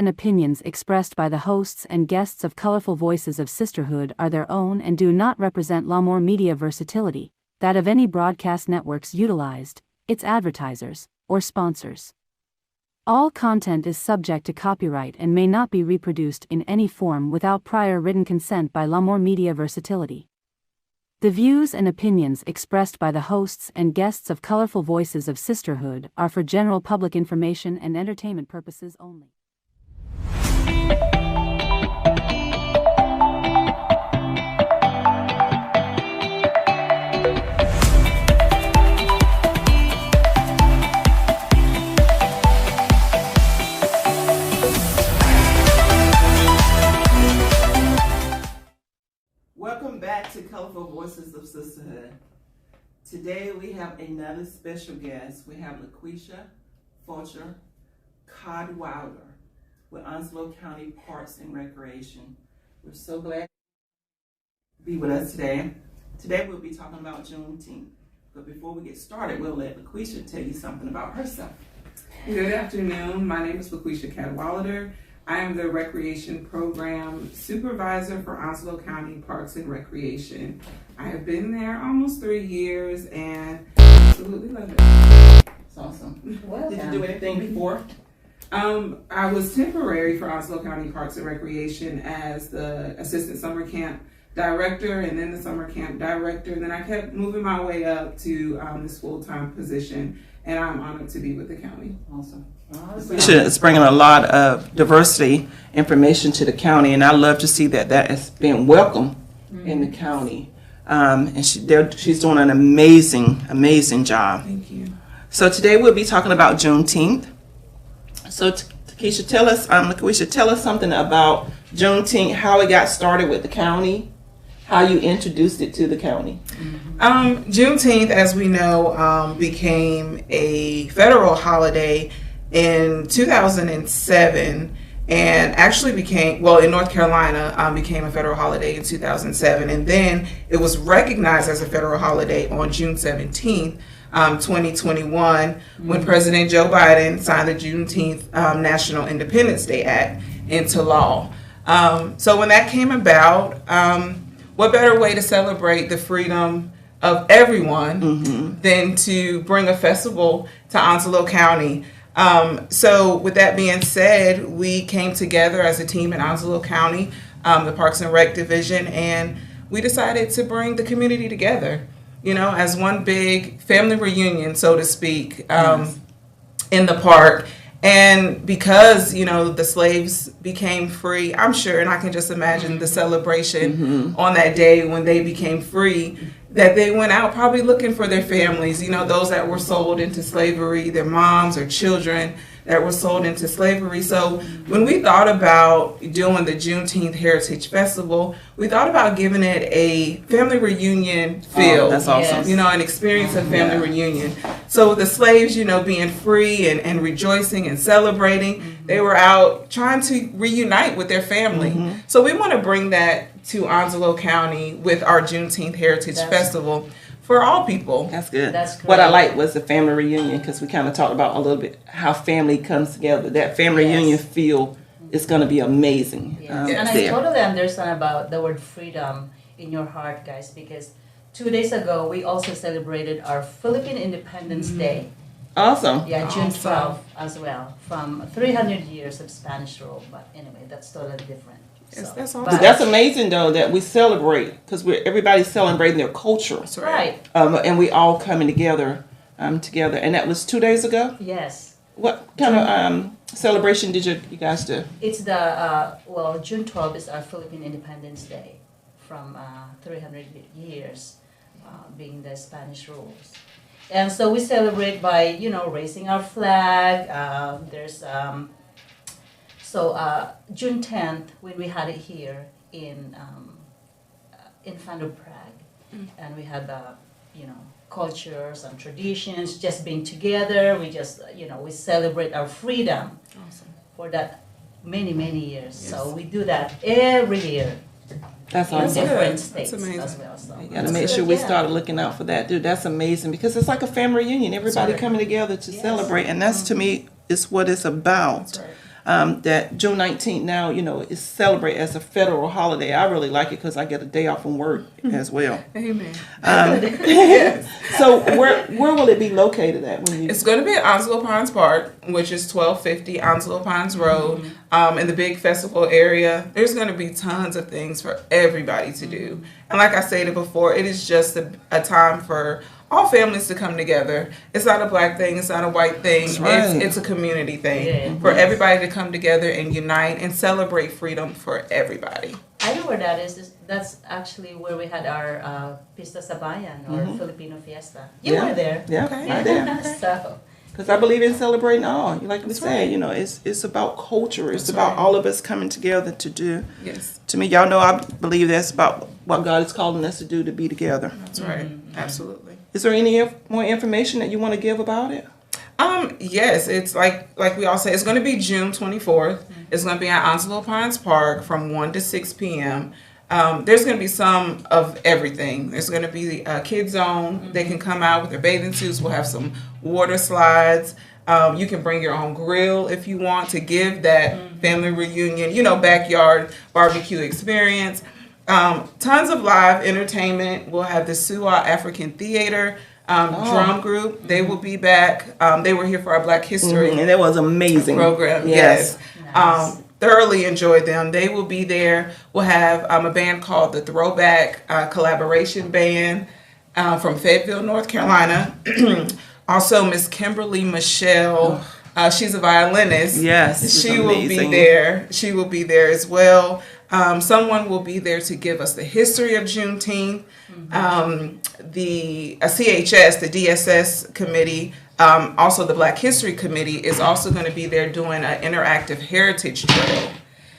and opinions expressed by the hosts and guests of Colorful Voices of Sisterhood are their own and do not represent L'Amour Media Versatility, that of any broadcast networks utilized, its advertisers, or sponsors. All content is subject to copyright and may not be reproduced in any form without prior written consent by L'Amour Media Versatility. The views and opinions expressed by the hosts and guests of Colorful Voices of Sisterhood are for general public information and entertainment purposes only. Welcome back to Colorful Voices of Sisterhood. Today we have another special guest. We have LaQuisha Fulcher Cadwalader with Onslow County Parks and Recreation. We're so glad to be with us today. Today we'll be talking about Juneteenth. But before we get started, we'll let LaQuisha tell you something about herself. Good afternoon. My name is LaQuisha Cadwalader. I am the Recreation Program Supervisor for Onslow County Parks and Recreation. I have been there almost 3 years and absolutely love it. That's awesome. Well Did done. you do anything before? I was temporary for Onslow County Parks and Recreation as the Assistant Summer Camp Director and then the Summer Camp Director. And then I kept moving my way up to this full-time position, and I'm honored to be with the county. Awesome. It's bringing a lot of diversity information to the county, and I love to see that has been welcome in the county. And she's doing an amazing job. Thank you. So today we'll be talking about Juneteenth. So LaQuisha, tell us something about Juneteenth, how it got started with the county, how you introduced it to the county. Juneteenth, as we know, became a federal holiday in 2007, and actually became, well, in North Carolina, became a federal holiday in 2007, and then it was recognized as a federal holiday on June 17th, 2021, when President Joe Biden signed the Juneteenth National Independence Day Act into law. So when that came about, what better way to celebrate the freedom of everyone than to bring a festival to Onslow County? So with that being said, we came together as a team in Onslow County, the Parks and Rec Division, and we decided to bring the community together, you know, as one big family reunion, so to speak, in the park. And because, you know, the slaves became free, I'm sure, and I can just imagine the celebration on that day when they became free, that they went out probably looking for their families, you know, those that were sold into slavery, their moms or children that were sold into slavery. So when we thought about doing the Juneteenth Heritage Festival, we thought about giving it a family reunion feel. Oh, that's awesome. Yes. You know, an experience of family reunion. So the slaves, you know, being free and rejoicing and celebrating, they were out trying to reunite with their family. So we want to bring that to Onslow County with our Juneteenth Heritage Festival for all people. That's good. That's great. What I like was the family reunion, because we kind of talked about a little bit how family comes together. That family reunion feel is going to be amazing. Yes. And I totally understand about the word freedom in your heart, guys, because 2 days ago we also celebrated our Philippine Independence Day. Awesome. Yeah, June Awesome. 12th as well, from 300 years of Spanish rule. But anyway, that's totally different. Yes, So, that's but- awesome. That's amazing, though, that we celebrate, because everybody's celebrating their culture. That's right. Right. And we all coming together, and that was 2 days ago. Yes. What kind of celebration did you guys do? It's the, June 12th is our Philippine Independence Day from 300 years being the Spanish rules. And so we celebrate by, you know, raising our flag. June 10th, when we had it here in front of Prague, and we had cultures and traditions just being together. We just, we celebrate our freedom for that many years. So we do that every year. That's in awesome. different That's states amazing. as well. So You gotta make sure we started looking out for that, dude. That's amazing, because it's like a family reunion. Everybody right. coming together to Yes. celebrate, and that's, to me, is what it's about. That's right. that June 19th now, is celebrated as a federal holiday. I really like it because I get a day off from work as well. Amen. Yes. So where will it be located at? It's going to be at Onslow Pines Park, which is 1250 Onslow Pines Road, in the big festival area. There's going to be tons of things for everybody to do. And like I stated before, it is just a time for all families to come together. It's not a black thing. It's not a white thing. That's right. It's a community thing for everybody to come together and unite and celebrate freedom for everybody. I know where that is. That's actually where we had our Pista Sabayan or Filipino Fiesta. You were there. Yeah, Okay. right there. So, Because I believe in celebrating all. Like we said, it's about culture. It's about all of us coming together to do. Yes. To me, y'all know I believe that's about what God is calling us to do, to be together. That's right. Absolutely. Is there any more information that you want to give about it? Yes, it's like we all say, it's going to be June 24th. It's going to be at Onslow Pines Park from 1 to 6 p.m. There's going to be some of everything. There's going to be a kids zone. They can come out with their bathing suits. We'll have some water slides. You can bring your own grill if you want to give that family reunion, backyard barbecue experience. Tons of live entertainment. We'll have the Suwa African Theater drum group. They will be back. They were here for our Black History And it was amazing program. Yes. nice. Thoroughly enjoyed them. They will be there. We'll have a band called the Throwback Collaboration Band from Fayetteville, North Carolina. Also, Miss Kimberly Michelle. She's a violinist. Yes, She will be there. She will be there as well. Someone will be there to give us the history of Juneteenth. The CHS, the DSS committee, also the Black History Committee is also going to be there doing an interactive heritage trail.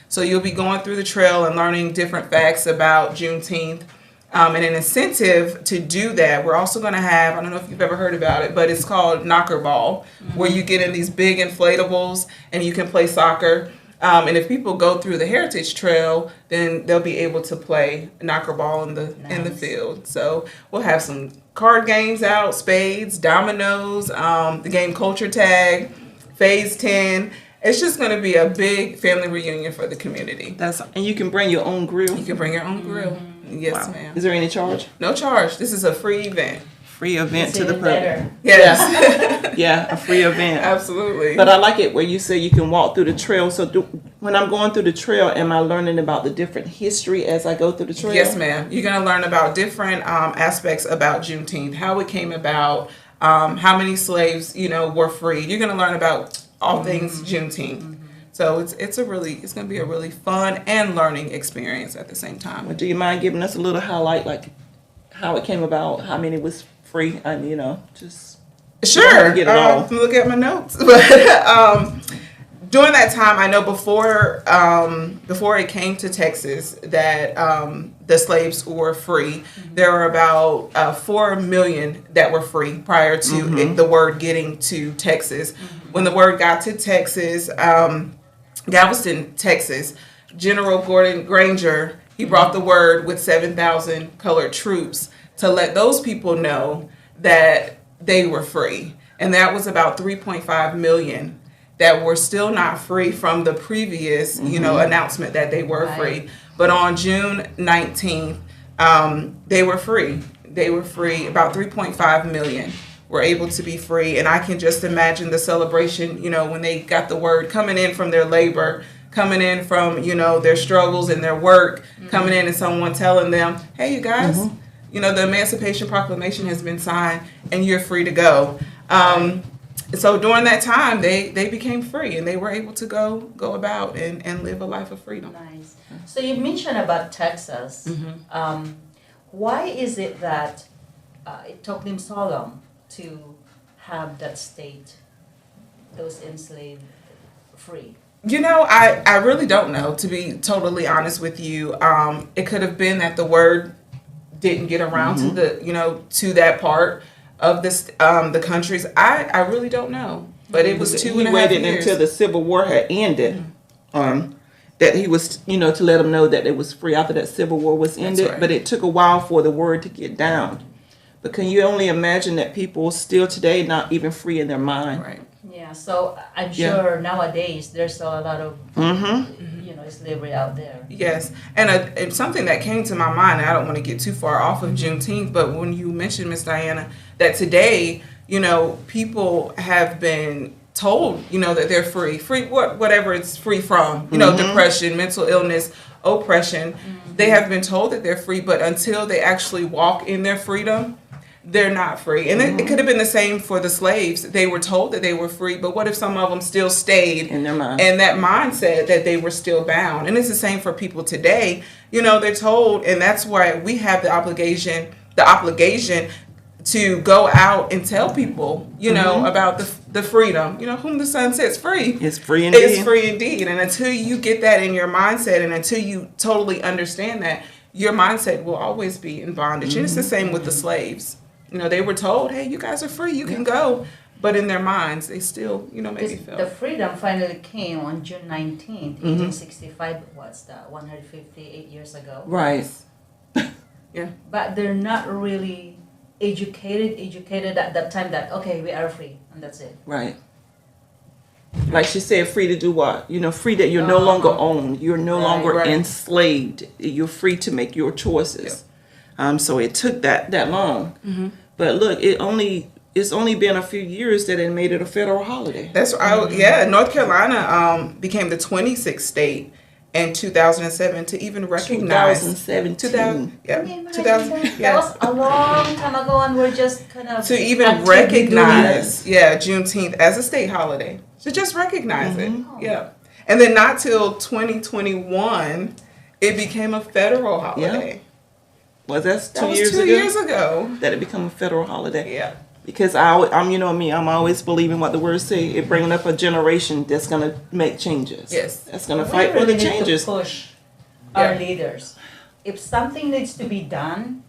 So you'll be going through the trail and learning different facts about Juneteenth. And an incentive to do that, we're also going to have, I don't know if you've ever heard about it, but it's called Knocker Ball, where you get in these big inflatables and you can play soccer. And if people go through the Heritage Trail, then they'll be able to play knocker ball in the field. So we'll have some card games out, spades, dominoes, the game Culture Tag, Phase 10. It's just going to be a big family reunion for the community. And you can bring your own grill. You can bring your own grill. Yes, ma'am. Is there any charge? No charge. This is a free event. Free event It's to the even public. better. Yes. Yeah, a free event. Absolutely. But I like it where you say you can walk through the trail. So when I'm going through the trail, am I learning about the different history as I go through the trail? Yes, ma'am. You're going to learn about different aspects about Juneteenth, how it came about, how many slaves, were freed. You're going to learn about all things Juneteenth. So it's going to be a really fun and learning experience at the same time. Well, do you mind giving us a little highlight, like how it came about, how many was free, and just Sure. get it all. Look at my notes. But during that time, I know before it came to Texas that the slaves were free. There were about 4 million that were free prior to the word getting to Texas. When the word got to Texas, Galveston, Texas, General Gordon Granger, he brought the word with 7,000 colored troops to let those people know that they were free. And that was about 3.5 million that were still not free from the previous, announcement that they were free. But on June 19th, they were free. They were free. About 3.5 million were able to be free. And I can just imagine the celebration, when they got the word coming in from their labor, coming in from, their struggles and their work, coming in and someone telling them, hey, you guys, the Emancipation Proclamation has been signed and you're free to go. So during that time, they became free and they were able to go about and live a life of freedom. Nice. So you mentioned about Texas. Why is it that it took them so long to have that state, those enslaved, free? I really don't know, to be totally honest with you. It could have been that the word didn't get around to to that part of this the countries. I really don't know, but it was 2.5 years. He waited until the Civil War had ended, that he was to let them know that it was free after that Civil War was ended. right. But it took a while for the word to get down. But can you only imagine that people still today not even free in their mind? Right. Yeah, so I'm Yeah. sure nowadays there's still a lot of slavery out there. Yes, and something that came to my mind, and I don't want to get too far off of Juneteenth, but when you mentioned, Miss Diana, that today, people have been told, that they're free, whatever it's free from, depression, mental illness, oppression, they have been told that they're free, but until they actually walk in their freedom, they're not free. And it could have been the same for the slaves. They were told that they were free, but what if some of them still stayed In their mind. and that mindset that they were still bound? And it's the same for people today. They're told, and that's why we have the obligation to go out and tell people, about the freedom. Whom the Son sets free It's free indeed. is free indeed. And until you get that in your mindset, and until you totally understand that, your mindset will always be in bondage. And it's the same with the slaves. They were told, hey, you guys are free, you can go. But in their minds, they still, maybe felt. The freedom finally came on June 19th, 1865, was the 158 years ago. Right. Yeah. But they're not really educated at that time that, okay, we are free, and that's it. Right. Like she said, free to do what? Free that you're no longer owned. You're no longer right. enslaved. You're free to make your choices. So it took that long. But look, it's only been a few years that it made it a federal holiday. That's right. North Carolina became the 26th state in 2007 to even recognize 2017. 2000, Can you imagine 2000, that? That was a long time ago, and we're just kind of to even actively recognize Juneteenth as a state holiday. To just recognize it. Yeah. And then not till 2021 it became a federal holiday. Was that That was 2 years ago. that it became a federal holiday? Yeah. Because I'm me, I'm always believing what the words say. It bringing up a generation that's gonna make changes. Yes. That's gonna We fight for really the need changes. to push our Yeah. leaders. If something needs to be done,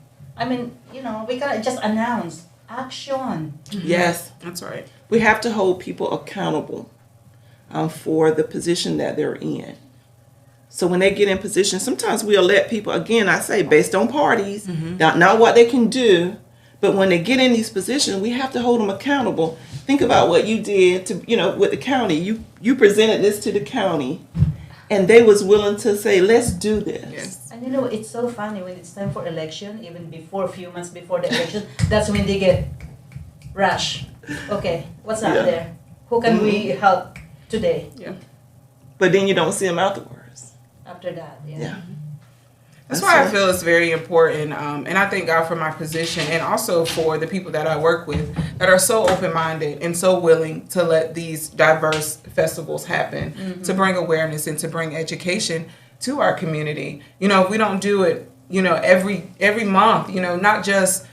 we gotta just announce action. Yes. That's right. We have to hold people accountable for the position that they're in. So when they get in position, sometimes we'll let people, again, I say based on parties, not what they can do, but when they get in these positions, we have to hold them accountable. Think about what you did to, with the county. You presented this to the county, and they was willing to say, let's do this. Yes. And it's so funny when it's time for election, even before, a few months before the election, that's when they get rush. Okay, what's up Yeah. there? Who can we help today? Yeah. But then you don't see them afterwards. After that, Yeah. That's why I feel it's very important, and I thank God for my position, and also for the people that I work with that are so open-minded and so willing to let these diverse festivals happen, to bring awareness and to bring education to our community. If we don't do it, every month, not just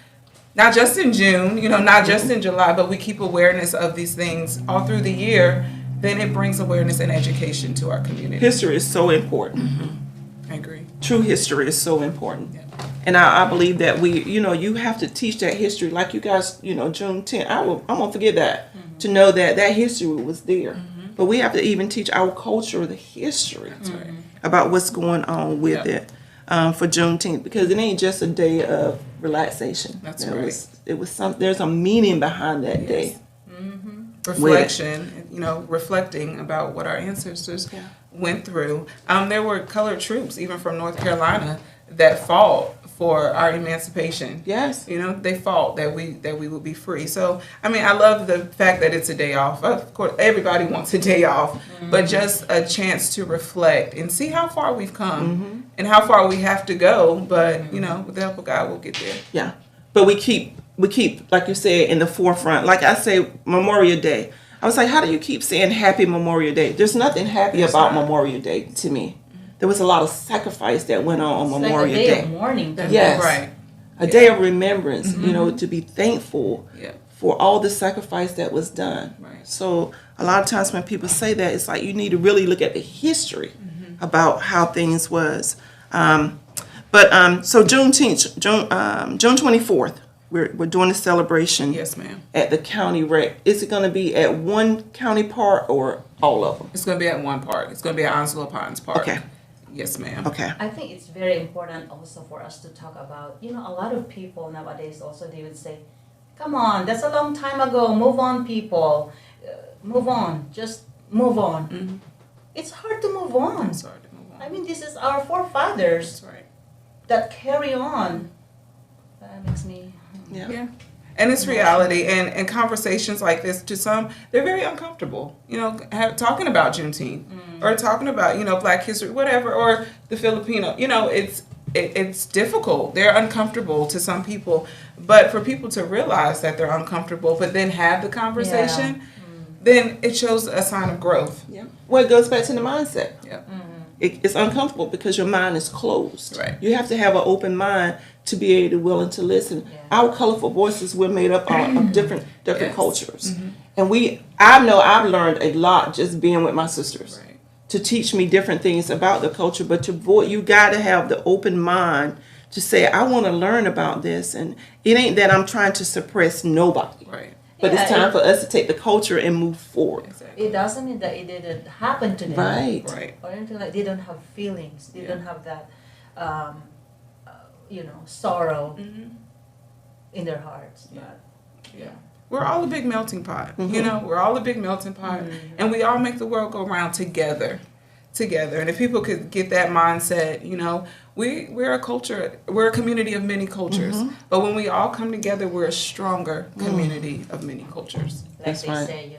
in June, not just in July, but we keep awareness of these things all through the year, then it brings awareness and education to our community. History is so important. I agree. True history is so important. Yeah. And I believe that you have to teach that history, like you guys, June 10th. I'm gonna forget that, to know that history was there. But we have to even teach our culture the history about what's going on with it for Juneteenth, because it ain't just a day of relaxation. That's right. It was there's a meaning behind that day. Reflection, reflecting about what our ancestors went through. There were colored troops, even from North Carolina, that fought for our emancipation. Yes. They fought that we would be free. So, I love the fact that it's a day off. Of course, everybody wants a day off, but just a chance to reflect and see how far we've come and how far we have to go. But, with the help of God, we'll get there. Yeah. But we keep, like you said, in the forefront. Like I say, Memorial Day. I was like, how do you keep saying Happy Memorial Day? There's nothing happy about Memorial Day to me. There was a lot of sacrifice that went on Memorial like a day Day. of mourning. Yes. Right. A day of remembrance, to be thankful for all the sacrifice that was done. Right. So a lot of times when people say that, it's like you need to really look at the history about how things was. So Juneteenth, June 24th, we're doing a celebration. Yes, ma'am. At the county rec. Is it going to be at one county park or all of them? It's going to be at one park. It's going to be at Onslow Pines Park. Okay. Yes, ma'am. Okay. I think it's very important also for us to talk about, a lot of people nowadays also, they would say, come on, that's a long time ago, move on, people. move on, just move on. It's hard to move on. It's hard to move on. I mean, this is our forefathers That's right. that carry on. That makes me. Yeah. And it's reality, and conversations like this, to some, they're very uncomfortable. You know, talking about Juneteenth or talking about, you know, Black history, whatever, or the Filipino. You know, it's difficult. They're uncomfortable to some people, but for people to realize that they're uncomfortable, but then have the conversation, then it shows a sign of growth. Yeah. Well, it goes back to the mindset. Yeah. It's uncomfortable because your mind is closed. Right. You have to have an open mind to be able to willing to listen. Yeah. Our colorful voices, we're made up of different Yes. cultures, and I know I've learned a lot just being with my sisters Right. to teach me different things about the culture. But you got to have the open mind to say, I want to learn about this, and it ain't that I'm trying to suppress nobody. Right. But it's Yeah, time for us to take the culture and move forward. Exactly. It doesn't mean that it didn't happen to them. Right. Right. Or anything like they don't have feelings. They don't have that, sorrow in their hearts. Yeah. But, Yeah. We're all a big melting pot. You know, we're all a big melting pot, and we all make the world go round together. And if people could get that mindset, you know, we're a culture, we're a community of many cultures. But when we all come together, we're a stronger community of many cultures. Like That's they right. say,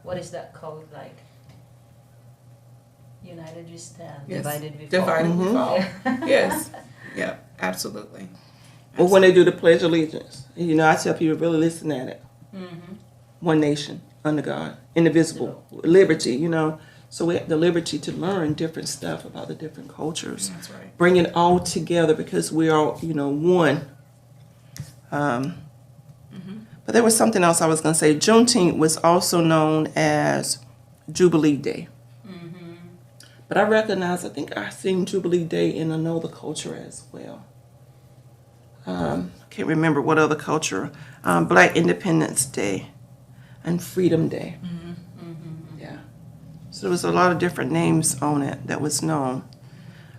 what is that code like? United we stand, Yes. divided we fall. Divided we fall. Yes. Yeah. Absolutely. Well, when they do the Pledge of Allegiance, you know, I tell people really listen at it. One nation under God, indivisible, liberty. You know, so we have the liberty to learn different stuff about the different cultures. That's right. Bring it all together because we are, one. But there was something else I was going to say. Juneteenth was also known as Jubilee Day. But I think I've seen Jubilee Day in another culture as well. I can't remember what other culture. Black Independence Day and Freedom Day. Yeah. So there was a lot of different names on it that was known.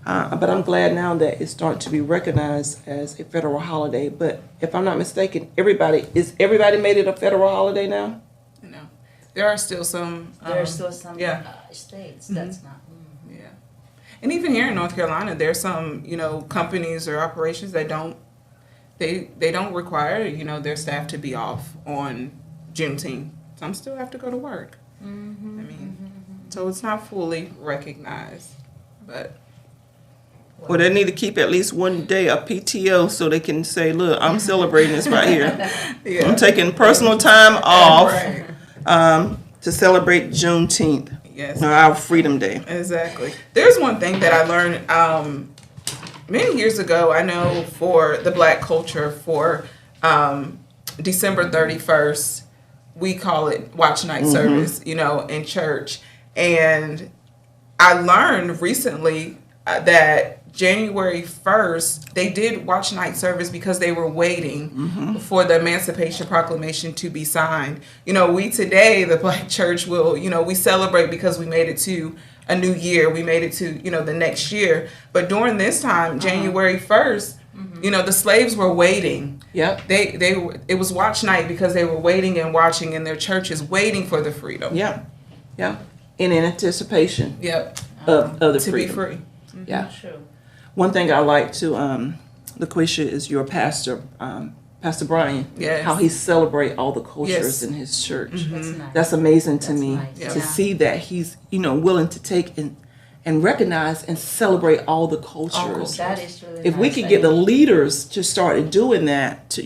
But I'm glad now that it's starting to be recognized as a federal holiday. But if I'm not mistaken, everybody made it a federal holiday now? You know, there are still some. There are still some yeah. states that's not. Yeah. And even here in North Carolina, there's some, companies or operations that don't require, their staff to be off on Juneteenth. Some still have to go to work. So it's not fully recognized, but. Well, they need to keep at least one day of PTO so they can say, look, I'm celebrating this right here. Yeah. I'm taking personal time off Right. to celebrate Juneteenth. Yes. Or our Freedom Day. Exactly. There's one thing that I learned many years ago. I know for the Black culture, for December 31st, we call it Watch Night Service, in church. And I learned recently that January 1st, they did Watch Night Service because they were waiting for the Emancipation Proclamation to be signed. We today, the Black church will, we celebrate because we made it to a new year. We made it to, the next year. But during this time, January 1st, the slaves were waiting. Yep. It was Watch Night because they were waiting and watching in their churches, waiting for the freedom. Yeah. Yeah. In anticipation Yep. of the To freedom. be free. Yeah. True. One thing I like to, LaQuisha, is your pastor, Pastor Brian. Yes. How he celebrate all the cultures Yes. in his church. That's nice. That's amazing to That's me nice. Yeah. to see that he's, willing to take and recognize and celebrate all the cultures. cultures. That is really If we nice. could get the leaders to start doing that, to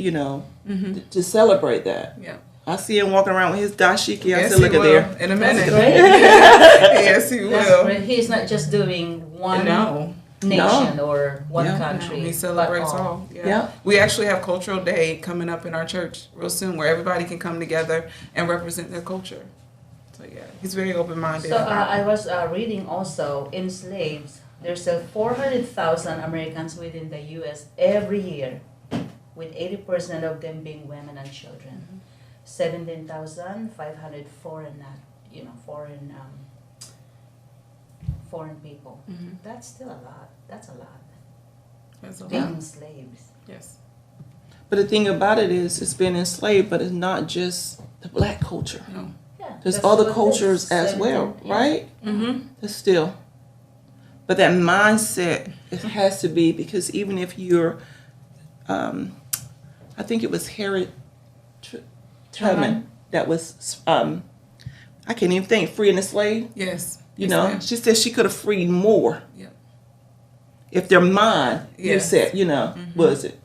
to celebrate that. Yeah. I see him walking around with his dashiki. I Yes, said, look he at will. there. In a minute. great. Yes, he That's will. great. He's not just doing one No. nation or one Yeah. country. He celebrates but all. Yeah. Yeah. We actually have Cultural Day coming up in our church real soon where everybody can come together and represent their culture. So, yeah, he's very open-minded. So I was reading also in slaves, there's 400,000 Americans within the U.S. every year, with 80% of them being women and children. 17,500 foreign, foreign people. That's still a lot. That's a lot. That's a lot. Being slaves. Yes. But the thing about it is, it's been enslaved, but it's not just the Black culture. No. Yeah. There's That's other what cultures this as well, 17, yeah. right? Mm-hmm. There's still. But that mindset, it has to be, because even if you're, I think it was Harriet Tubman that was, I can't even think, freeing the slave. Yes. You Yes, know, ma'am. she said she could have freed more Yep. if their mind, you Yes. said, was it.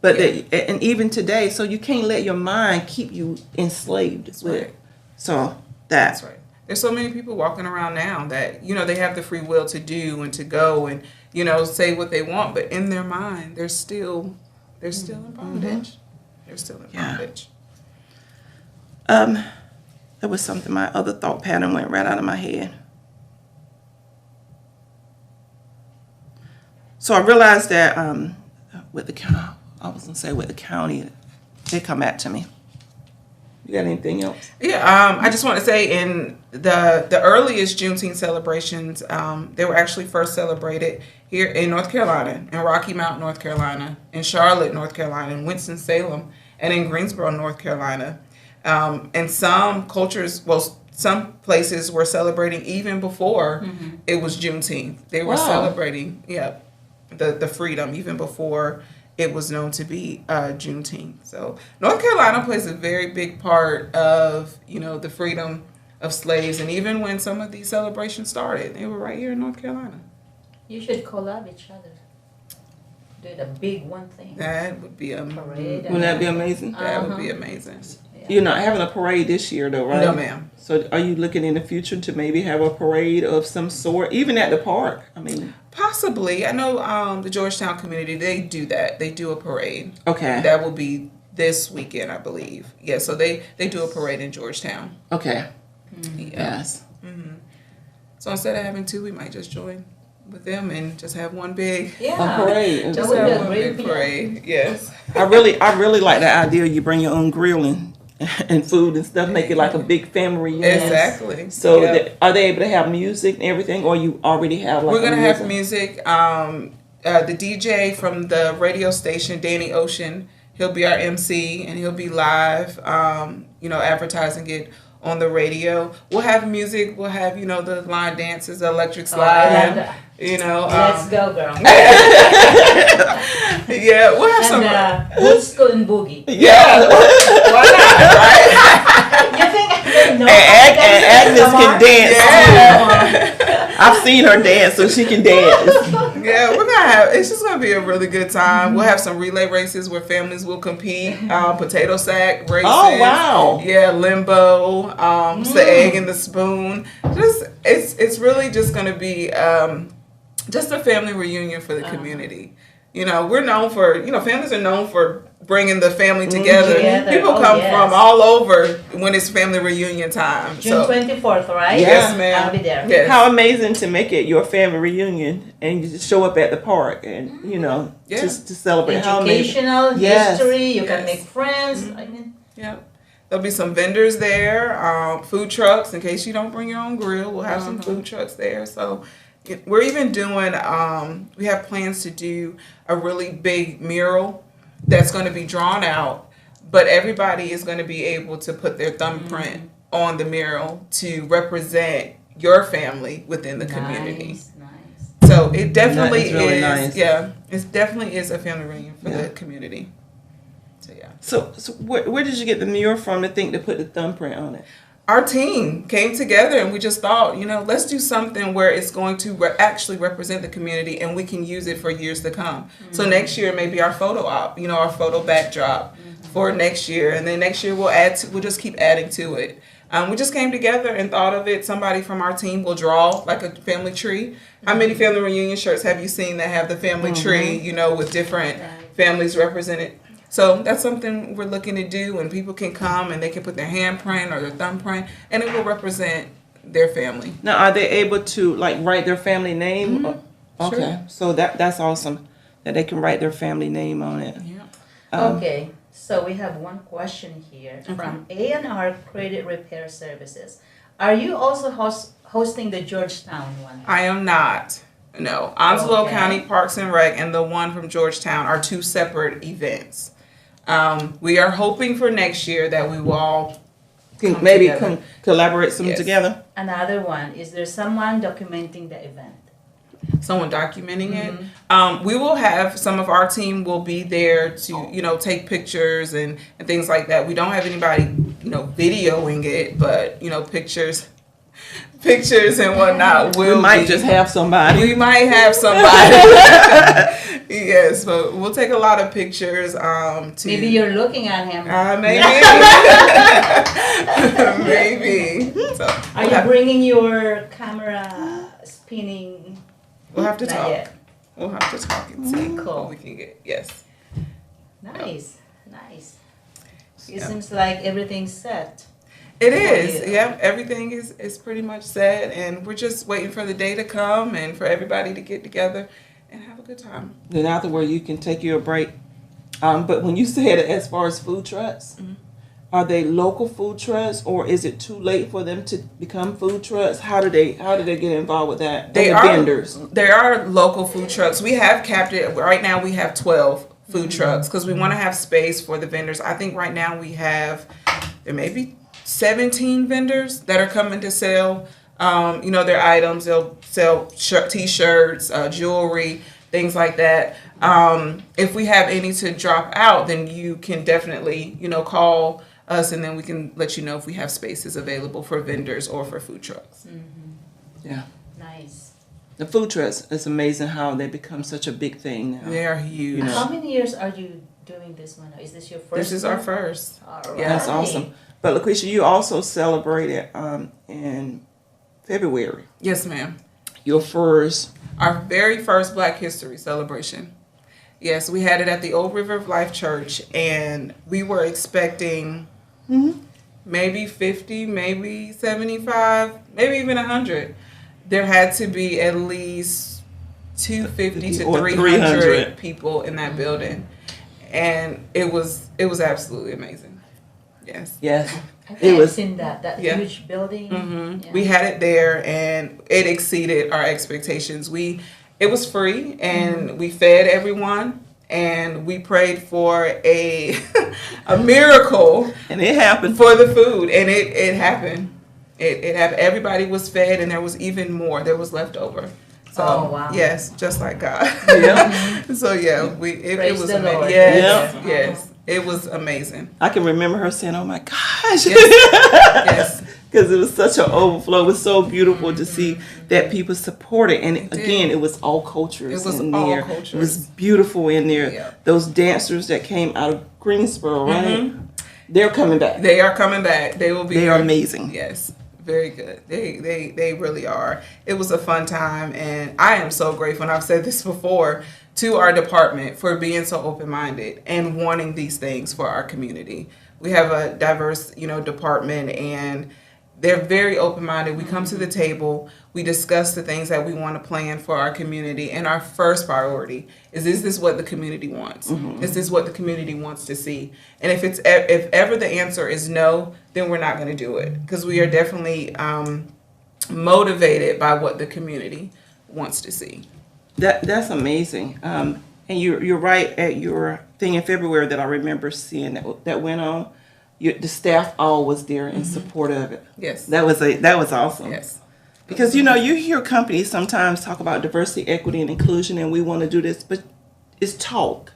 But Yeah. and even today, so you can't let your mind keep you enslaved with right. it. So That's right. There's so many people walking around now that, they have the free will to do and to go and, say what they want, but in their mind, they're still in bondage. They're still in Yeah. bondage. There was something, my other thought pattern went right out of my head. So I realized that with the county, I was gonna say with the county, they come back to me. You got anything else? Yeah, I just want to say in the earliest Juneteenth celebrations, they were actually first celebrated here in North Carolina, in Rocky Mount, North Carolina, in Charlotte, North Carolina, in Winston-Salem, and in Greensboro, North Carolina. And some cultures, some places were celebrating even before it was Juneteenth. They were Wow. celebrating, the freedom even before it was known to be Juneteenth. So North Carolina plays a very big part of, the freedom of slaves. And even when some of these celebrations started, they were right here in North Carolina. You should collab each other. Do the big one thing. That would be Parade. Wouldn't that be amazing? That would be amazing. You're not having a parade this year, though, right? No, ma'am. So are you looking in the future to maybe have a parade of some sort, even at the park? I mean, Possibly. I know the Georgetown community, they do that. They do a parade. okay, That will be this weekend, I believe. Yeah, so they do a parade in Georgetown. okay, Yeah. yes. So instead of having two, we might just join with them and just have one big, Yeah. A parade. That just would be have a one great big plan. parade. Yes. I really like the idea you bring your own grilling and food and stuff, make it like a big family reunion. Exactly. So Yep. are they able to have music and everything, or you already have like We're gonna a have music. The DJ from the radio station, Danny Ocean, he'll be our MC and he'll be live. Advertising it on the radio. We'll have music. We'll have the line dances, the electric Oh, I love slide. that. Let's Let's go, girl. Yeah, we'll have some. And old school and boogie. Yeah. Why not? Right? You think I didn't know? And Agnes Come can on. dance. Yeah. I've seen her dance, so she can dance. Yeah, we're gonna have. It's just gonna be a really good time. We'll have some relay races where families will compete. Potato sack races. Oh, wow. Yeah, limbo. It's the egg and the spoon. It's really just gonna be just a family reunion for the community. We're known for families are known for bringing the family together. Together. People Oh, come yes. from all over when it's family reunion time. June 24th, right? Yes, ma'am. I'll be there. Yes. How amazing to make it your family reunion and you just show up at the park and Yeah. just to celebrate. How amazing. Educational Yes. history. You can Yes. make friends. I mean, Yeah. There'll be some vendors there, food trucks in case you don't bring your own grill. We'll have some food trucks there. So we're even doing, we have plans to do a really big mural that's going to be drawn out, but everybody is going to be able to put their thumbprint on the mural to represent your family within the community. Nice. So it definitely That is really is, nice. yeah, it definitely is a family reunion for Yeah. the community. So yeah. So where did you get the mural from to think to put the thumbprint on it? Our team came together and we just thought, let's do something where it's going to actually represent the community and we can use it for years to come. So next year maybe our photo op, our photo backdrop for next year, and then next year we'll just keep adding to it. We just came together and thought of it. Somebody from our team will draw like a family tree. How many family reunion shirts have you seen that have the family tree, with different families represented? So that's something we're looking to do, and people can come and they can put their handprint or their thumbprint, and it will represent their family. Now, are they able to write their family name? Okay, Sure. so that's awesome that they can write their family name on it. Yeah. Okay, so we have one question here from A&R Credit Repair Services. Are you also hosting the Georgetown one? I am not. No, Onslow Okay. County Parks and Rec and the one from Georgetown are two separate events. We are hoping for next year that we will all Can maybe together. collaborate some Yes. together. Another one, is there someone documenting the event? Someone documenting it. We will have some of our team will be there to, take pictures and things like that. We don't have anybody, videoing it, but, pictures and whatnot will We might be. just have somebody. We might have somebody. Yes, but we'll take a lot of pictures. To Maybe you're looking at him. maybe. Maybe. So Are you bringing your camera spinning? we'll have to Not talk. yet. We'll have to talk and see Cool. what we can get. Yes. Nice. It Yeah. seems like everything's set. It For is. you. Yep. Everything is pretty much set, and we're just waiting for the day to come and for everybody to get together and have a good time. Then afterward, you can take you a break. But when you said as far as food trucks, are they local food trucks, or is it too late for them to become food trucks? How do they get involved with that? They And are the vendors. There are local food trucks. We have capped it. Right now we have 12 food trucks because we want to have space for the vendors. I think right now we have there may be 17 vendors that are coming to sell their items. They'll sell t-shirts, jewelry, things like that. If we have any to drop out, then you can definitely call us, and then we can let you know if we have spaces available for vendors or for food trucks. Yeah. Nice. The food trucks, it's amazing how they become such a big thing now. They are huge. know. How many years are you doing this one? Is this your first? This is our one? first. All Yeah, That's right. awesome. But LaQuisha, you also celebrated in February Yes, ma'am. your first. Our very first Black History celebration. Yes, we had it at the Old River of Life Church, and we were expecting maybe 50, maybe 75, maybe even 100. There had to be at least 250 to Or 300 300. people in that building, and it was absolutely amazing. Yes. Yes. I think It was- I've seen that Yeah. huge building. Yeah. We had it there, and it exceeded our expectations. It was free, and we fed everyone, and we prayed for a a miracle And it happened. for the food, and it happened. It happened. Everybody was fed, and there was even more. There was leftover. So Oh, wow. yes, just like God. Yeah. So yeah, it Praise was the amazing. Lord. Yes, Yeah. yes, it was amazing. I can remember her saying, "Oh my gosh," Yes. because it was such an overflow. It was so beautiful to see that people supported, and did. again, it was all cultures It was in all there. cultures. It was beautiful in there. Yeah. Those dancers that came out of Greensboro, right? They're coming back. They are coming back. They will be. They are here. amazing. Yes, very good. They really are. It was a fun time, and I am so grateful. And I've said this before to our department for being so open-minded and wanting these things for our community. We have a diverse, department, and they're very open-minded. We come to the table, we discuss the things that we want to plan for our community, and our first priority is this what the community wants? Is this what the community wants to see? And if ever the answer is no, then we're not going to do it, because we are definitely motivated by what the community wants to see. That's amazing. And you're right at your thing in February that I remember seeing that went on. The staff all was there in support of it. Yes. That was awesome. Yes. Because you hear companies sometimes talk about diversity, equity, and inclusion, and we want to do this, but it's talk.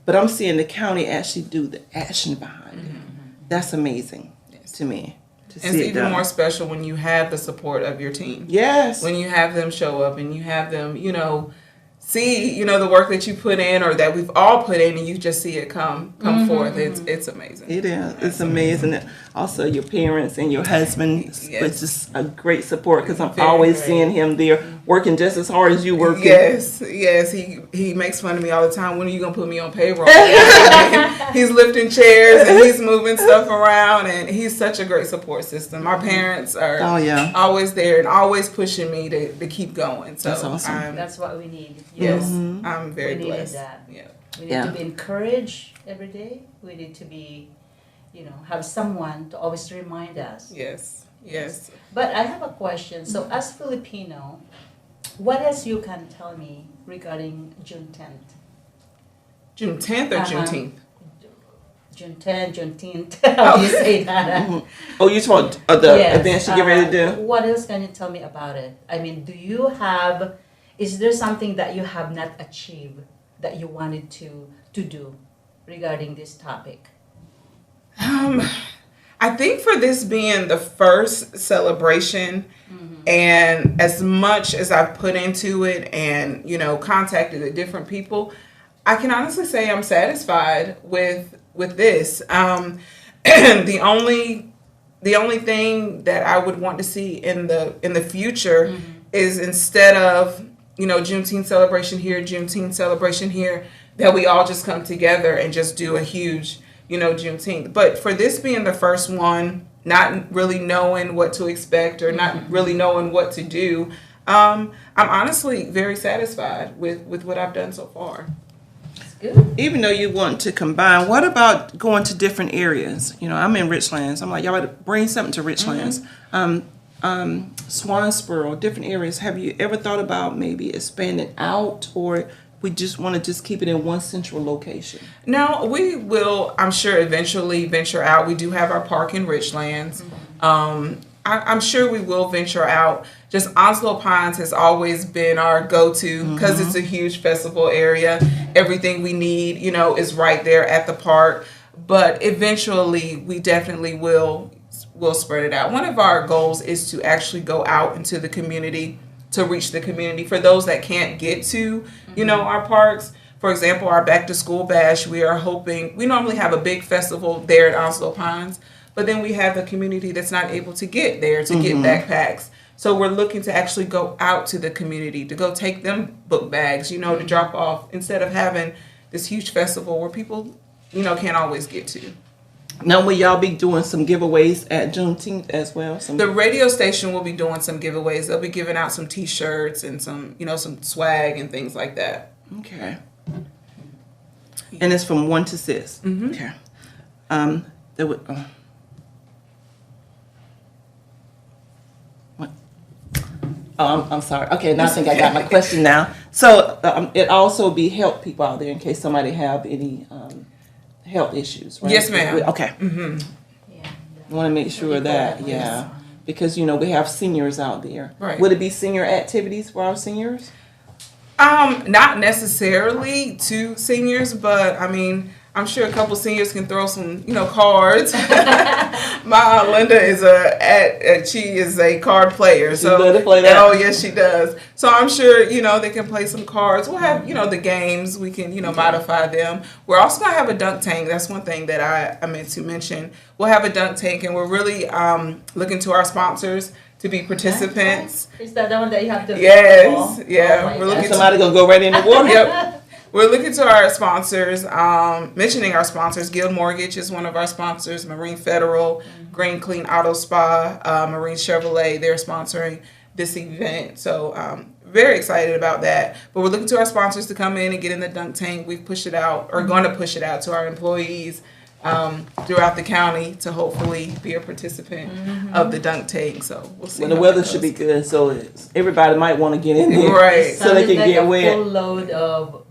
But I'm seeing the county actually do the action behind it. That's amazing to me. To And see it's it even done. more special when you have the support of your team. Yes. When you have them show up and you have them, see, the work that you put in or that we've all put in, and you just see it come forth. It's amazing. It is. It's amazing. Also, your parents and your husband, Yes. it's just a great support because I'm Very always great. seeing him there working just as hard as you working. Yes. He makes fun of me all the time. When are you gonna put me on payroll? He's lifting chairs and he's moving stuff around, and he's such a great support system. My parents are Oh, yeah. always there and always pushing me to keep going. So That's awesome. That's what we need. yes, Mhm. I'm very We needed blessed. that. Yeah. We need Yeah. to be encouraged every day. We need to be, have someone to always remind us. Yes. But I have a question. So as Filipino, what else you can tell me regarding June 10th? June 10th or Uh-huh. Juneteenth? June 10, Juneteenth. How do you say that? Oh, you talking the events you get ready to do? What else can you tell me about it? I mean, is there something that you have not achieved that you wanted to do regarding this topic? I think for this being the first celebration, and as much as I've put into it and, contacted the different people, I can honestly say I'm satisfied with this. The only thing that I would want to see in the future is, instead of, Juneteenth celebration here, Juneteenth celebration here, that we all just come together and just do a huge, Juneteenth. But for this being the first one, not really knowing what to expect or not really knowing what to do, I'm honestly very satisfied with what I've done so far. Good. Even though you want to combine, what about going to different areas? I'm in Richlands. I'm like, y'all better bring something to Richlands. Swansboro, different areas. Have you ever thought about maybe expanding out, or we just want to just keep it in one central location? No, we will, I'm sure, eventually venture out. We do have our park in Richlands. I'm sure we will venture out. Just Onslow Pines has always been our go-to because it's a huge festival area. Everything we need, is right there at the park. But eventually, we definitely will spread it out. One of our goals is to actually go out into the community, to reach the community. For those that can't get to, our parks, for example, our back to school bash, we are hoping, we normally have a big festival there at Onslow Pines, but then we have a community that's not able to get there to get backpacks. So we're looking to actually go out to the community, to go take them book bags, to drop off, instead of having this huge festival where people, can't always get to. Now, will y'all be doing some giveaways at Juneteenth as well? The radio station will be doing some giveaways. They'll be giving out some T-shirts and some, some swag and things like that. Okay. And it's from 1 to 6. Okay. There would. What? Oh, I'm sorry. Okay, now I think I got my question now. So it also be help people out there in case somebody have any health issues, right? Yes, ma'am. Okay. Yeah. I want to make sure that, because, we have seniors out there. Right. Would it be senior activities for our seniors? Not necessarily to seniors, but I mean, I'm sure a couple seniors can throw some, cards. My Aunt Linda is she is a card player. So she to play that? Oh yes, she does. So I'm sure, they can play some cards. We'll have, the games. We can, modify them. We're also gonna have a dunk tank. That's one thing that I meant to mention. We'll have a dunk tank, and we're really looking to our sponsors to be participants. Is that the one that you have to? Yes, yeah. We're looking. Somebody gonna go right in the water. Yep. We're looking to our sponsors, mentioning our sponsors. Guild Mortgage is one of our sponsors. Marine Federal, Green Clean Auto Spa, Marine Chevrolet, they're sponsoring this event. So very excited about that. But we're looking to our sponsors to come in and get in the dunk tank. We've pushed it out, or going to push it out to our employees throughout the county to hopefully be a participant of the dunk tank. So we'll see. Well, the weather should be good, so everybody might want to get in there, right? So they can get wet. Full load of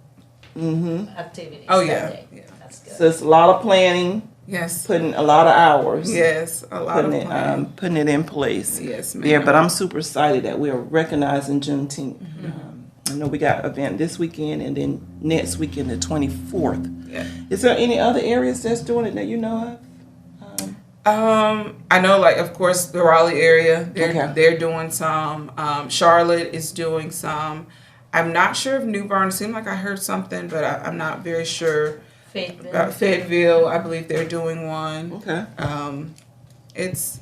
activities. Oh yeah. That's good. So it's a lot of planning. Yes. Putting a lot of hours. Yes, a lot of planning. Putting it in place. Yes, ma'am. There, but I'm super excited that we are recognizing Juneteenth. I know we got an event this weekend, and then next weekend, the 24th. Yeah. Is there any other areas that's doing it that you know of? I know, like, of course, the Raleigh area. They're doing some. Charlotte is doing some. I'm not sure if New Bern. It seemed like I heard something, but I'm not very sure. About Fayetteville, I believe they're doing one. Okay. It's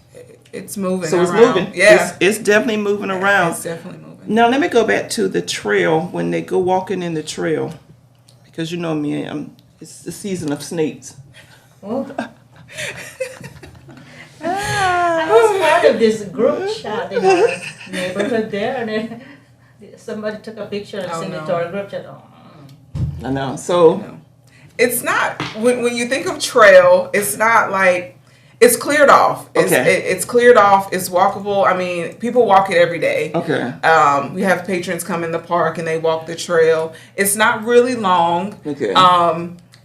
moving. So it's around. moving. Yeah, it's definitely moving around. It's definitely moving. Now let me go back to the trail when they go walking in the trail, because you know me, it's the season of snakes. I was part of this group chat in our neighborhood there, and then somebody took a picture and sent it to our group chat. I know. So it's not when you think of trail, it's not like it's cleared off. It's cleared off. It's walkable. I mean, people walk it every day. Okay. We have patrons come in the park and they walk the trail. It's not really long. Okay.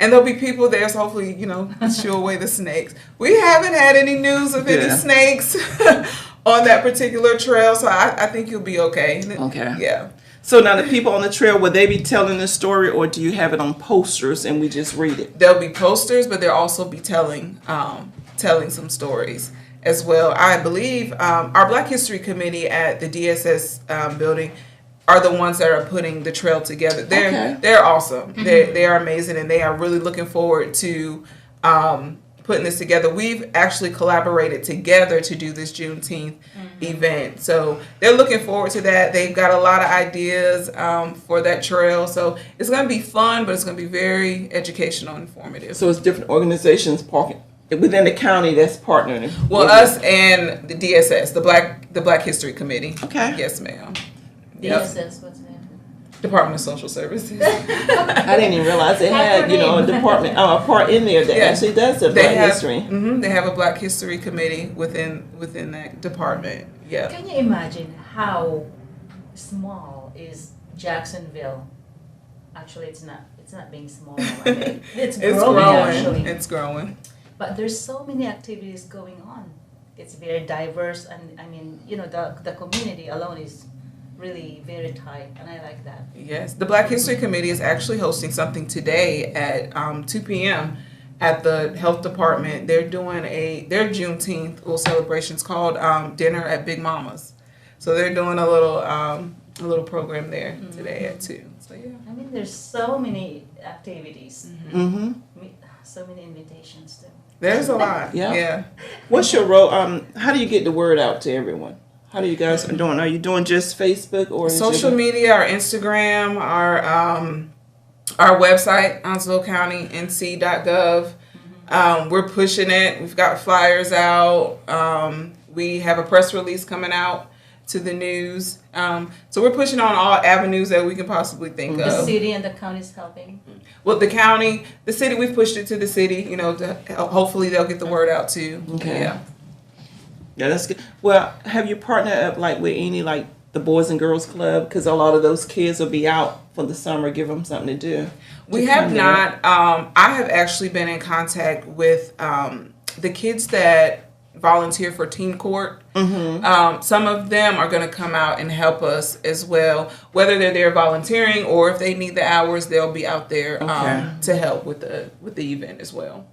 And there'll be people there, so hopefully, shoo away the snakes. We haven't had any news of any snakes on that particular trail, so I think you'll be okay. Okay. Yeah. So now the people on the trail, will they be telling the story, or do you have it on posters and we just read it? There'll be posters, but they'll also be telling some stories as well. I believe our Black History Committee at the DSS building are the ones that are putting the trail together. They're awesome. Mm-hmm. They are amazing, and they are really looking forward to putting this together. We've actually collaborated together to do this Juneteenth event, so they're looking forward to that. They've got a lot of ideas for that trail, so it's going to be fun, but it's going to be very educational and informative. So it's different organizations parking within the county that's partnering. Well, us and the DSS, the Black History Committee. Okay. Yes, ma'am. DSS, what's the name? Department of Social Services. I didn't even realize they had, a department, a part in there that actually does the Black history. They have a Black History Committee within that department. Yeah. Can you imagine how small is Jacksonville? Actually, it's not being small. It's growing. Actually. It's growing. But there's so many activities going on. It's very diverse, and I mean, the community alone is really very tight, and I like that. Yes, the Black History Committee is actually hosting something today at 2 p.m. at the health department. They're doing their Juneteenth little celebrations called Dinner at Big Mama's. So they're doing a little program there today at 2. So yeah. I mean, there's so many activities, so many invitations too. There's a lot. Yeah. What's your role? How do you get the word out to everyone? How do you guys are doing? Are you doing just Facebook or social media, our Instagram, our website, OnslowCountyNC.gov? We're pushing it. We've got flyers out. We have a press release coming out to the news. So we're pushing on all avenues that we can possibly think of. The city and the county is helping. Well, the city, we've pushed it to the city. To hopefully they'll get the word out too. Okay. Yeah. Yeah, that's good. Well, have you partnered up with any the Boys and Girls Club? Because a lot of those kids will be out for the summer. Give them something to do. We have not. I have actually been in contact with the kids that volunteer for Teen Court. Some of them are going to come out and help us as well. Whether they're there volunteering or if they need the hours, they'll be out there to help with the event as well.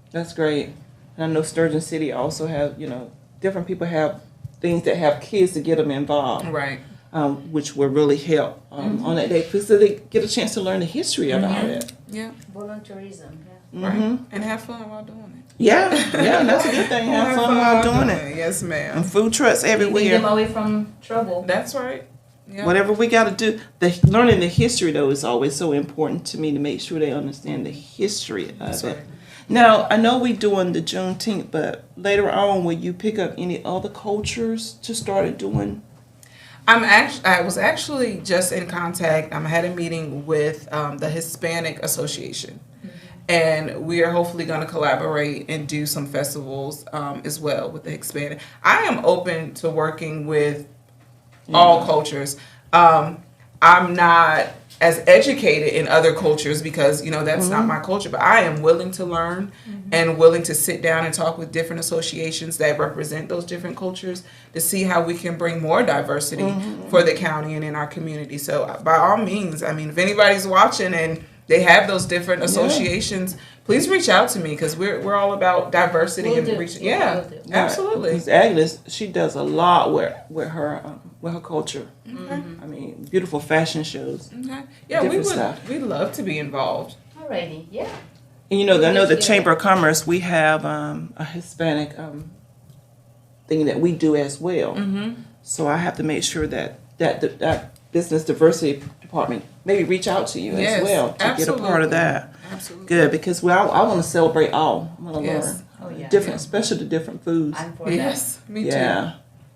That's great. And I know Sturgeon City also have different people have things that have kids to get them involved, right? Which will really help on that day, so they get a chance to learn the history about it. Yeah, volunteerism. Yeah, right. And have fun while doing it. Yeah, that's a good thing. Have fun while doing it. Yes, ma'am. And food trucks everywhere. Keeping them away from trouble. That's right. Yeah. Whatever we got to do, learning the history though is always so important to me to make sure they understand the history of That's it. Right. Now, I know we're doing the Juneteenth, but later on, will you pick up any other cultures to start doing? I was actually just in contact. I had a meeting with the Hispanic Association, and we are hopefully going to collaborate and do some festivals as well with the Hispanic. I am open to working with all cultures. I'm not as educated in other cultures because, that's not my culture. But I am willing to learn and willing to sit down and talk with different associations that represent those different cultures to see how we can bring more diversity for the county and in our community. So by all means, if anybody's watching and they have those different associations, please reach out to me because we're all about diversity and reaching. Yeah, absolutely. Because Agnes, she does a lot with her culture. Beautiful fashion shows. Yeah, we'd love to be involved. Alrighty, yeah. And I know the Chamber of Commerce, we have a Hispanic thing that we do as well. So I have to make sure that business diversity department maybe reach out to you as well to get a part of that. Absolutely. Good, because I want to celebrate all. I want to learn different, especially the different foods. I'm for Yes, me too. Yeah.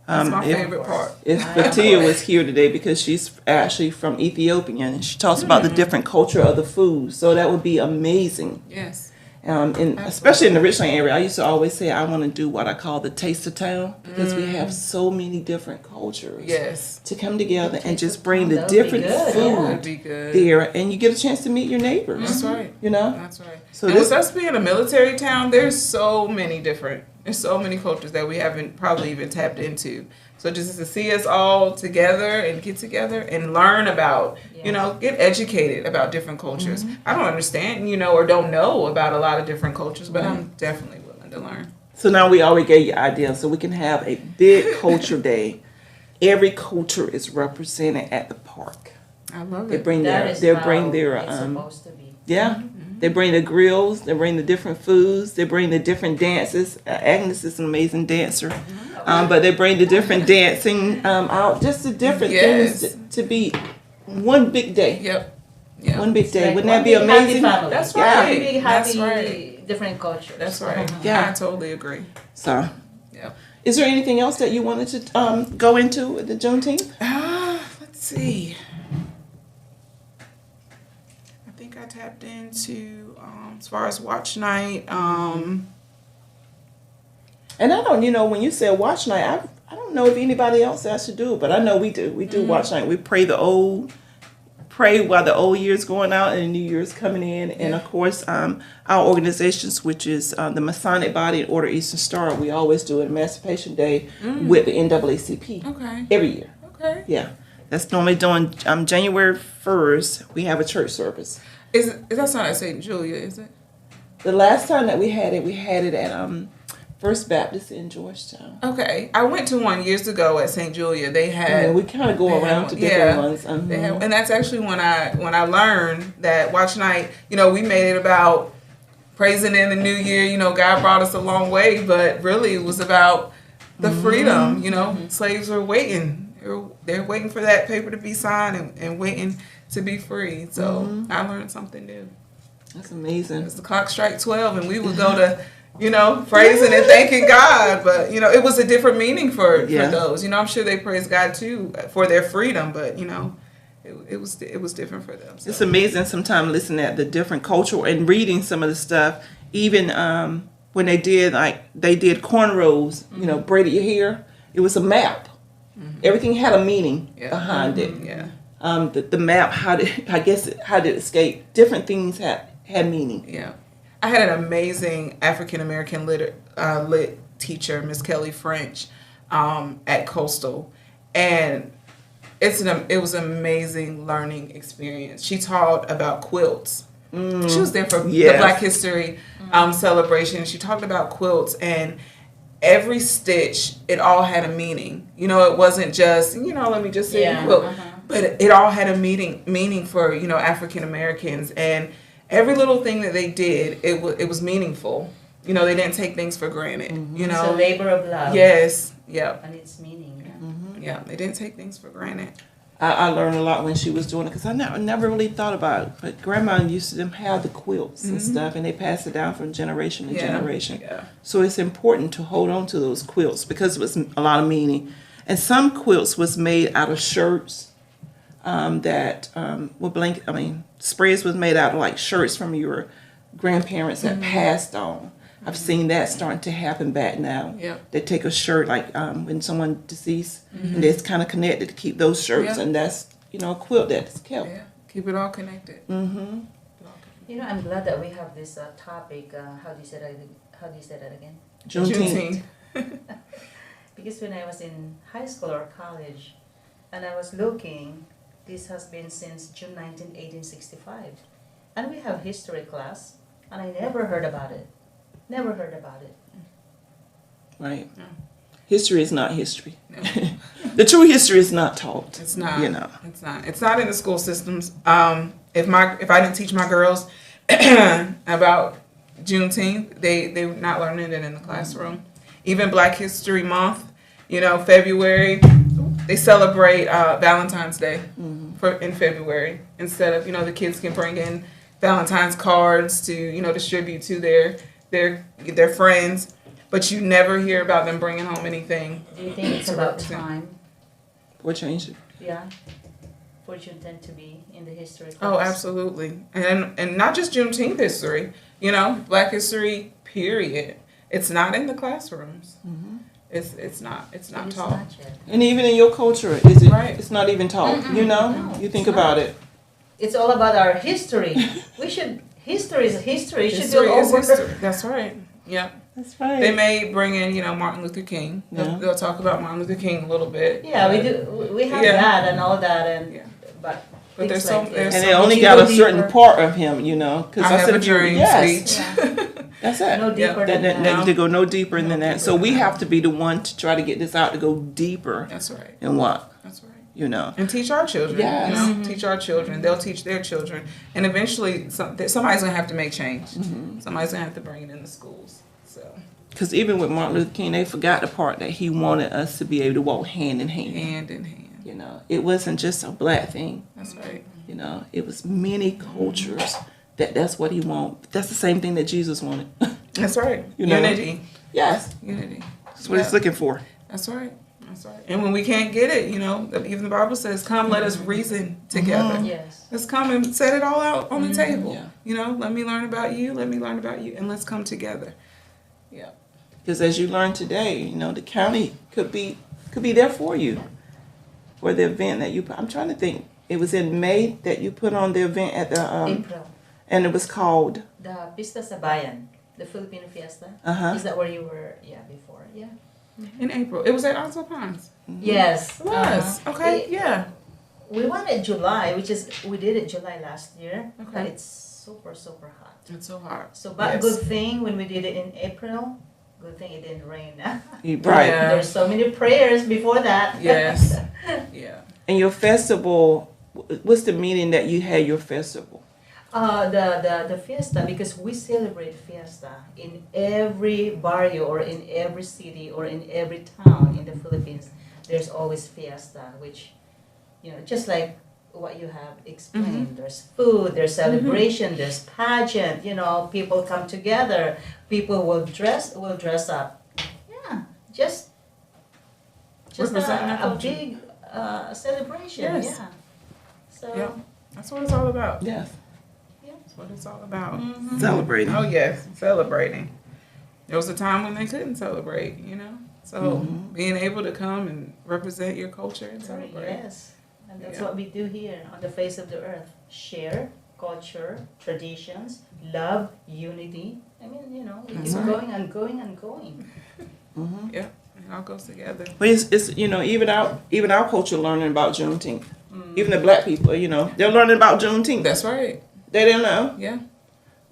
That's my favorite part. If Fatia was here today because she's actually from Ethiopia and she talks about the different culture of the food, so that would be amazing. Yes. Especially in the Richland area, I used to always say I want to do what I call the taste of town because we have so many different cultures. Yes. To come together and just bring the That would be different good, food yeah. That'd be good. there, and you get a chance to meet your neighbors. That's right. You know. That's right. So And this, with us being a military town, there's so many cultures that we haven't probably even tapped into. So just to see us all together and get together and learn about, get educated about different cultures. I don't understand, or don't know about a lot of different cultures, but I'm definitely willing to learn. so now we already gave you ideas, so we can have a big culture day. Every culture is represented at the park. I love They it. bring That their is they how bring their it's supposed to be. yeah. They bring the grills, they bring the different foods, they bring the different dances. Agnes is an amazing dancer. But they bring the different dancing out, just the different things to be one big day. Yep. Yeah. One big It's day. like Wouldn't one that be big happy amazing? family. That's One right. big That's happy right. different cultures. That's right. Yeah. I totally agree. So, Yeah. is there anything else that you wanted to go into with the Juneteenth? Let's see. I think I tapped into as far as watch night. And I don't, when you say watch night, I don't know if anybody else has to do it, but I know we do. We do watch night. We pray while the old year's going out and the new year's coming in. And of course, our organizations, which is the Masonic Body and Order Eastern Star, we always do an Emancipation Day with the NAACP Okay. every year. Okay. Yeah. That's normally doing January 1st, we have a church service. That's not at St. Julia, is it? The last time that we had it at First Baptist in Georgetown. Okay. I went to one years ago at St. Julia. They had Yeah, we kind of go around to different ones. They had, and that's actually when I learned that watch night, we made it about praising in the new year, God brought us a long way, but really it was about the freedom, slaves were waiting. They're waiting for that paper to be signed and waiting to be free. So I learned something new. That's amazing. As the clock strike 12 and we would go to, praising and thanking God. But, it was a different meaning for those. I'm sure they praise God too for their freedom, but, it was different for them. So. It's amazing sometimes listening at the different culture and reading some of the stuff. Even when they did cornrows, braided your hair, it was a map. Everything had a meaning behind it. Yeah. The map, how did it escape? Different things had meaning. Yeah. I had an amazing African American lit teacher, Miss Kelly French, at Coastal, and it was an amazing learning experience. She taught about quilts. She was there for the Black History celebration. She talked about quilts, and every stitch, it all had a meaning. It wasn't just let me just say quilt, but it all had a meaning for African Americans, and every little thing that they did, it was meaningful. They didn't take things for granted. It's a labor of love. Yes. Yep. And its meaning. Yeah. They didn't take things for granted. I learned a lot when she was doing it because I never really thought about it. But Grandma used to have the quilts and stuff, and they passed it down from generation to generation. Yeah. So it's important to hold on to those quilts because it was a lot of meaning. And some quilts was made out of shirts that were sprays was made out of like shirts from your grandparents that passed on. I've seen that starting to happen back now. Yep. They take a shirt like when someone deceased, and it's kind of connected to keep those shirts, and that's a quilt that's kept. Yeah. Keep it all connected. Mm-hmm. I'm glad that we have this topic. How do you say that again? Juneteenth. Because when I was in high school or college, and I was looking, this has been since June 19, 1865. And we have history class, and I never heard about it. Never heard about it. Right. No. History is not history. No. The true history is not taught. It's not. It's not. It's not in the school systems. If I didn't teach my girls about Juneteenth, they're not learning it in the classroom. Even Black History Month, February, they celebrate Valentine's Day in February instead of the kids can bring in Valentine's cards to distribute to their friends, but you never hear about them bringing home anything. Do you think it's about time? Or change it. Yeah. for Juneteenth to be in the history class. Oh, absolutely. And not just Juneteenth history, Black history, period. It's not in the classrooms. It's not It is taught. not yet. And even in your culture, is it? Right. It's not even taught. No, You think it's about it. It's all about our history. History is history. It should History go is over. history. That's right. Yeah. That's right. They may bring in, Martin Luther King. Yeah. They'll talk about Martin Luther King a little bit. Yeah, we do. We have Yeah. that and all that, and Yeah. but But there's things like so there's and so they only much got a deeper. certain part of him, because I have a dream yes, speech. that's it. no deeper That, than that, that. to go no deeper than that. deeper So than we that. have to be the one to try to get this out to go deeper That's right. in what That's right. And teach our children. Yes. Teach our children. They'll teach their children, and eventually, somebody's gonna have to make change. Somebody's gonna have to bring it in the schools. So because even with Martin Luther King, they forgot the part that he wanted us to be able to walk hand in hand. hand in hand. It wasn't just a black thing. That's right. It was many cultures that's what he wanted. That's the same thing that Jesus wanted. That's right. You know? Unity. Yes, Unity. that's what he's looking for. That's right. That's right. And when we can't get it, even the Bible says, "Come, let us reason together." Yes. Let's come and set it all out on the table. Yeah. Let me learn about you. Let me learn about you, and let's come together. Yeah. Because as you learned today, the county could be there for you for the event that you put. I'm trying to think. It was in May that you put on the event at the April. and it was called The Pista sa Bayan, the Filipino Fiesta. Uh-huh. Is that where you were? Yeah, before. Yeah. In April, it was at Onslow Pines. Yes. It was okay. Yeah. We wanted July, we did it July last year, but Okay. it's super hot. It's so hard. So, but Yes. good thing when we did it in April, good thing it didn't rain. right. Yeah. There's so many prayers before that. Yes. Yeah. And your festival. What's the meaning that you had your festival? The fiesta, because we celebrate fiesta in every barrio or in every city or in every town in the Philippines. There's always fiesta, which, just like what you have explained. There's food, there's celebration, there's pageant. People come together. People will dress up. Yeah, just Representing our a culture. big celebration. Yes. Yeah. So. Yeah. That's what it's all about. Yes, That's what it's all about. celebrating. Oh yes, celebrating. There was a time when they couldn't celebrate, So being able to come and represent your culture and celebrate. Yes, and that's Yeah. what we do here on the face of the earth. Share culture, traditions, love, unity. I mean, we keep right. going and going and going. Yeah, it all goes together. But it's even our culture learning about Juneteenth. Even the black people, they're learning about Juneteenth. That's right. They didn't know. Yeah.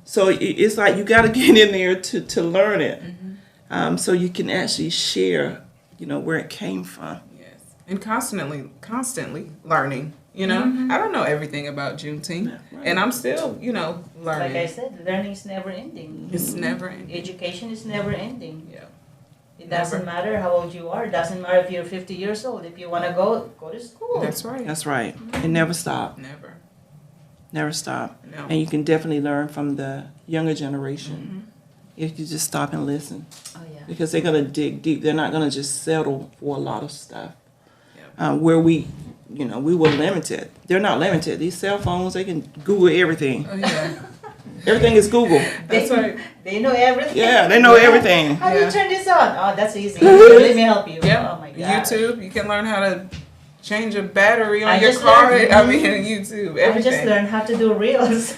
So it's like you got to get in there to learn it, so you can actually share, where it came from. Yes. And constantly learning. I don't know everything about Juneteenth, Right. and I'm still, learning. Like I said, learning is never ending. It's never ending. Education is never ending. Yeah. It doesn't matter how old you are. It doesn't matter if you're 50 years old. If you want to go to school. That's right. That's right. It never stopped. Never stop. No. And you can definitely learn from the younger generation if you just stop and listen, Oh yeah. because they're gonna dig deep. They're not gonna just settle for a lot of stuff. Yep. Where we were limited. They're not limited. These cell phones, they can Google everything. Oh yeah. Everything is Google. That's right. They know everything. Yeah, they know everything. How do Yeah. you turn this on? Oh, that's easy. Let me help you. Yeah. Oh my God. YouTube. You can learn how to change a battery on I your just car. learned- I mean, YouTube. I Everything. just learned how to do reels.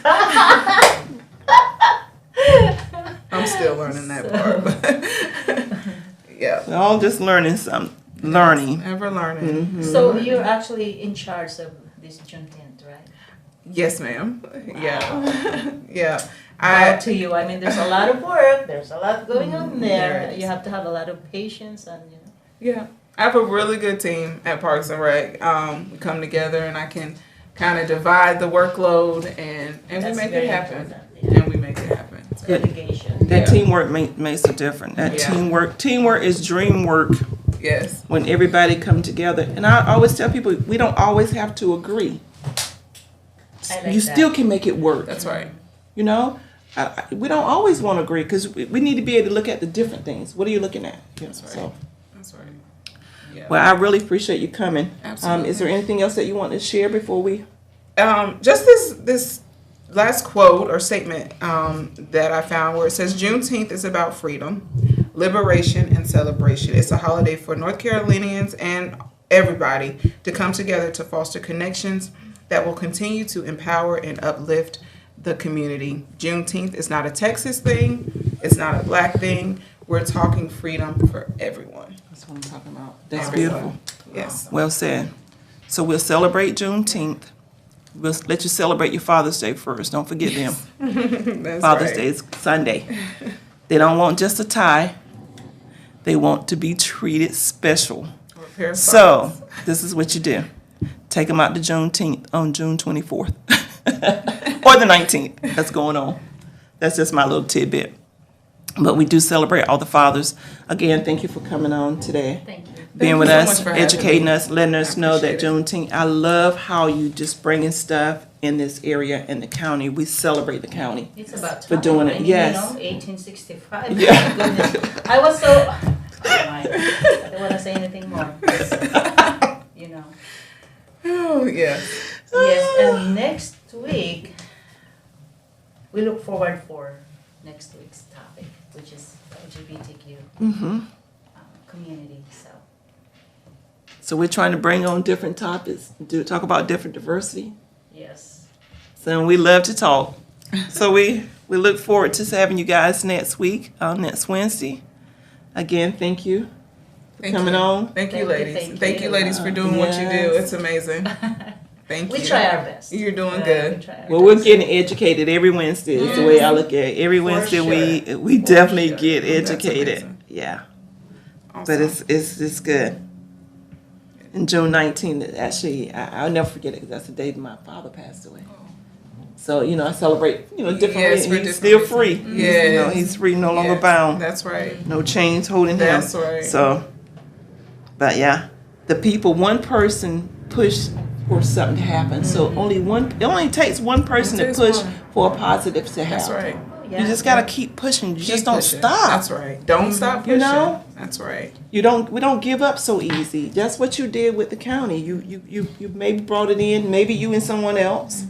I'm still learning that part. But yeah. We're all just learning something. Learning. Ever learning. So you're actually in charge of this Juneteenth, right? Yes, ma'am. Yeah. Yeah. Proud to you. I mean, there's a lot of work. There's a lot going on There there. is. You have to have a lot of patience and Yeah. I have a really good team at Parks and Rec. We come together and I can kind of divide the workload and we That's make it very happen. important, yeah. And we make it happen. So, delegation. That Yeah. teamwork makes a difference. That Yeah. teamwork is dream work yes. when everybody come together. And I always tell people we don't always have to agree. I like You that. still can make it work. That's right. We don't always want to agree because we need to be able to look at the different things. What are you looking at? That's right. So That's right. Yeah. Well, I really appreciate you coming. Absolutely. Is there anything else that you want to share before we? Just this last quote or statement that I found where it says Juneteenth is about freedom, liberation, and celebration. It's a holiday for North Carolinians and everybody to come together to foster connections that will continue to empower and uplift the community. Juneteenth is not a Texas thing. It's not a Black thing. We're talking freedom for everyone. That's what I'm talking about. That's Everyone. beautiful. Yes. Well said. So we'll celebrate Juneteenth. We'll let you celebrate your Father's Day first. Don't forget them. That's Father's right. Day is Sunday. They don't want just a tie. They want to be treated special. Or a pair of So socks. this is what you do. Take them out to Juneteenth on June 24th. Or the 19th. That's going on. That's just my little tidbit. But we do celebrate all the fathers. Again, thank you for coming on today. Thank you. Being you with so us, much for having educating me. us, letting us know that appreciate Juneteenth. I love how you just bringing stuff in this area in the county. We celebrate the county. It's about For time. doing it, I mean, yes. 1865. Yeah. My goodness. I was so. Oh my. I don't want to say anything more. You know. Oh, yeah. Yes, and next week we look forward for next week's topic, which is LGBTQ community. So we're trying to bring on different topics, talk about different diversity. Yes. So we love to talk. So we look forward to having you guys next week, next Wednesday. Again, thank you for Thank coming you. on. Thank you, Thank you, ladies. thank Thank you, you. ladies, for doing what you do. Yes. It's amazing. Thank you. We try our best. You're doing We good. try our Well, we're best. getting educated every Wednesday. Is the way I look at it. Every Wednesday we For definitely sure. get That's educated. amazing. Yeah, Awesome. but it's good. And June 19th, actually, I'll never forget it because that's the day my father passed away. So, I celebrate, different Yes, reasons. for He's different still reasons. free. Yes. He's free, no longer Yes, bound. That's right. No chains holding him. That's right. So, but yeah, the people, one person pushed for something to happen. So it only takes one person to takes push one. for a positive to happen. That's right. Yeah. You just gotta keep pushing. You just Keep don't pushing. stop. That's right. Don't stop pushing. You know? That's right. We don't give up so easy. That's what you did with the county. You maybe brought it in, maybe you and someone else,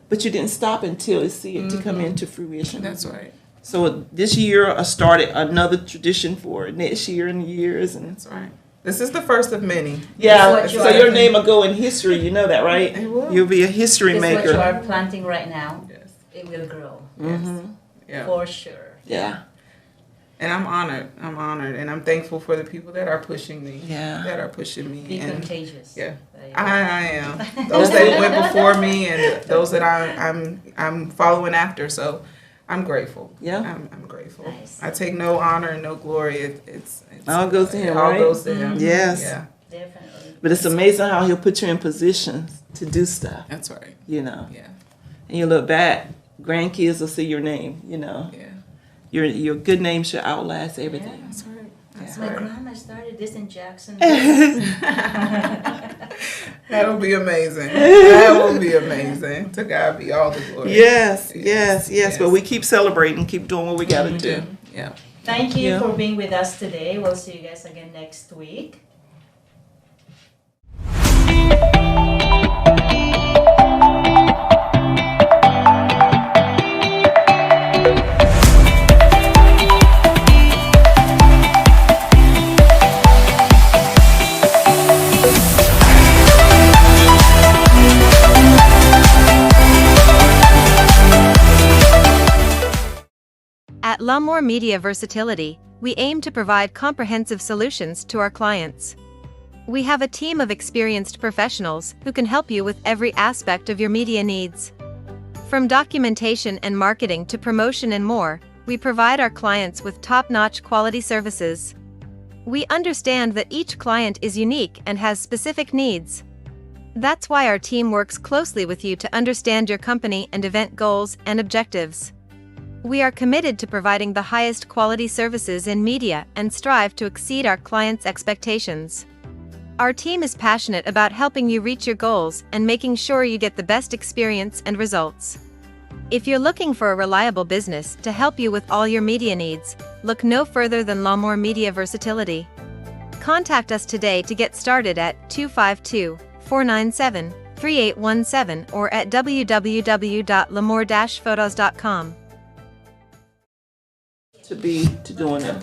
but you didn't stop until you see it to come into fruition. That's right. So this year I started another tradition for next year and years, and That's right. This is the first of many. yeah. what you So are. your name will go in history. You know that, right? It will. You'll be a history It's what you maker. are planting right now. Yes. It will grow Yeah. for sure. Yeah. And I'm honored. And I'm thankful for the people that are pushing me. Yeah. That are pushing me. Be And contagious. yeah. There you go. I am. Those that went before me and those that I'm following after. So I'm grateful. Yeah. I'm grateful. Nice. I take no honor and no glory. It's All goes to him, It all right? goes to him. Yes. Yeah. Definitely. But it's amazing how he'll put you in positions to do stuff. That's right. Yeah. Yeah. And you look back, grandkids will see your name. Yeah. Your good name should outlast everything. That's right. That's My right. grandma started this in Jackson. That'll be amazing. That will be amazing. To God be all the glory. Yes. But we keep celebrating, keep doing what we got to do. Yeah. Thank you Yeah. for being with us today. We'll see you guys again next week. At Lumore Media Versatility, we aim to provide comprehensive solutions to our clients. We have a team of experienced professionals who can help you with every aspect of your media needs. From documentation and marketing to promotion and more, we provide our clients with top-notch quality services. We understand that each client is unique and has specific needs. That's why our team works closely with you to understand your company and event goals and objectives. We are committed to providing the highest quality services in media and strive to exceed our clients' expectations. Our team is passionate about helping you reach your goals and making sure you get the best experience and results. If you're looking for a reliable business to help you with all your media needs, look no further than Lumore Media Versatility. Contact us today to get started at 252-497-3817 or at www.lamore-photos.com. To doing it.